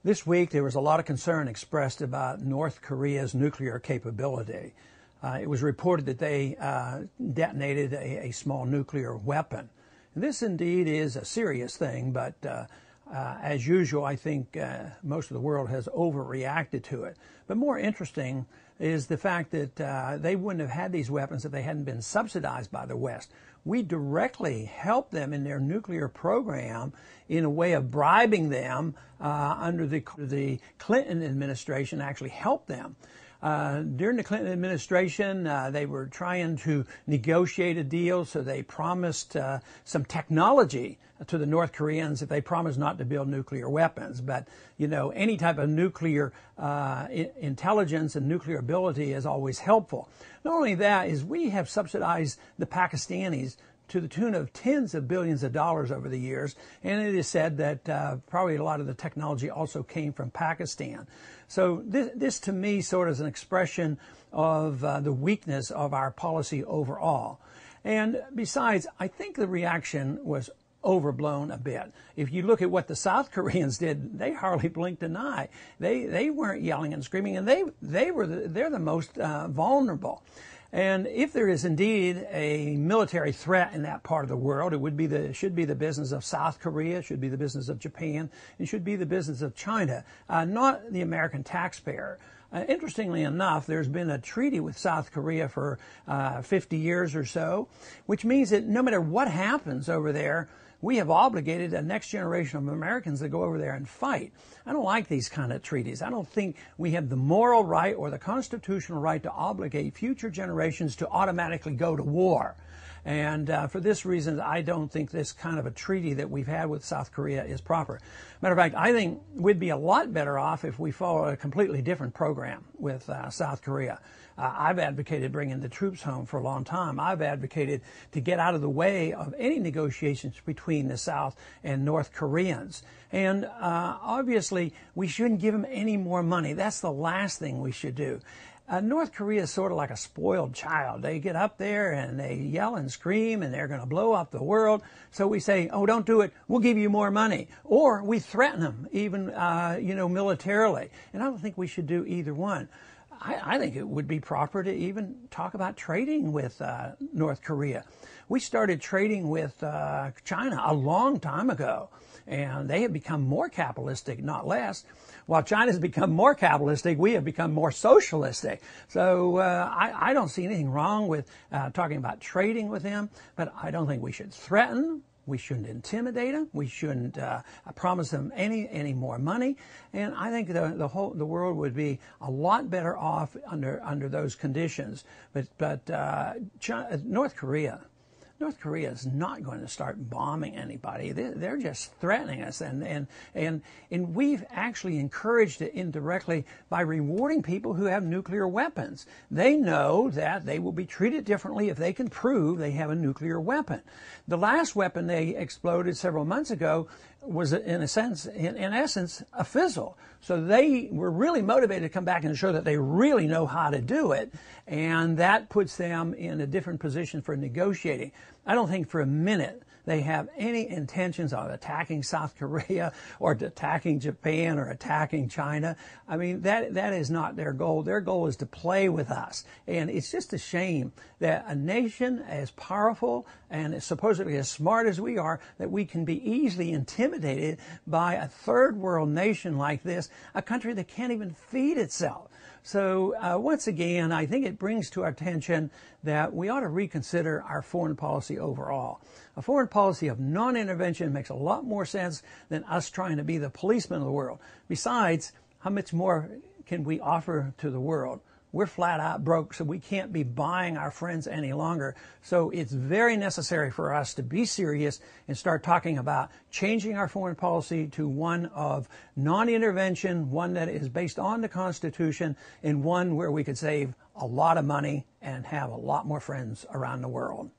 This week, there was a lot of concern expressed about North Korea's nuclear capability. It was reported that they detonated a small nuclear weapon. And this indeed is a serious thing, but as usual, I think most of the world has overreacted to it. But more interesting is the fact that they wouldn't have had these weapons if they hadn't been subsidized by the West. We directly helped them in their nuclear program in a way of bribing them under the Clinton administration, actually helped them. During the Clinton administration, they were trying to negotiate a deal, so they promised some technology to the North Koreans if they promised not to build nuclear weapons. But, you know, any type of nuclear intelligence and nuclear ability is always helpful. Not only that, is we have subsidized the Pakistanis to the tune of tens of billions of dollars over the years, and it is said that probably a lot of the technology also came from Pakistan. So this to me sort of is an expression of the weakness of our policy overall. And besides, I think the reaction was overblown a bit. If you look at what the South Koreans did, they hardly blinked an eye. They weren't yelling and screaming, and they're the most vulnerable. And if there is indeed a military threat in that part of the world, it should be the business of South Korea, it should be the business of Japan, it should be the business of China, not the American taxpayer. Interestingly enough, there's been a treaty with South Korea for 50 years or so, which means that no matter what happens over there, we have obligated a next generation of Americans to go over there and fight. I don't like these kind of treaties. I don't think we have the moral right or the constitutional right to obligate future generations to automatically go to war. And for this reason, I don't think this kind of a treaty that we've had with South Korea is proper. Matter of fact, I think we'd be a lot better off if we followed a completely different program with South Korea. I've advocated bringing the troops home for a long time. I've advocated to get out of the way of any negotiations between the South and North Koreans. And obviously, we shouldn't give them any more money. That's the last thing we should do. North Korea is sort of like a spoiled child. They get up there and they yell and scream and they're going to blow up the world. So we say, oh, don't do it. We'll give you more money. Or we threaten them, even, militarily. And I don't think we should do either one. I think it would be proper to even talk about trading with North Korea. We started trading with China a long time ago, and they have become more capitalistic, not less. While China has become more capitalistic, we have become more socialistic. So I don't see anything wrong with talking about trading with them, but I don't think we should threaten. We shouldn't intimidate them. We shouldn't promise them any more money. And I think the world would be a lot better off under those conditions. But North Korea is not going to start bombing anybody. They're just threatening us, and we've actually encouraged it indirectly by rewarding people who have nuclear weapons. They know that they will be treated differently if they can prove they have a nuclear weapon. The last weapon they exploded several months ago was, in essence, a fizzle. So they were really motivated to come back and show that they really know how to do it, and that puts them in a different position for negotiating. I don't think for a minute they have any intentions of attacking South Korea or attacking Japan or attacking China. I mean, that is not their goal. Their goal is to play with us. And it's just a shame that a nation as powerful and as supposedly as smart as we are, that we can be easily intimidated by a third world nation like this, a country that can't even feed itself. So once again, I think it brings to our attention that we ought to reconsider our foreign policy overall. A foreign policy of non-intervention makes a lot more sense than us trying to be the policeman of the world. Besides, how much more can we offer to the world? We're flat out broke, so we can't be buying our friends any longer. So it's very necessary for us to be serious and start talking about changing our foreign policy to one of non-intervention, one that is based on the Constitution, and one where we could save a lot of money and have a lot more friends around the world.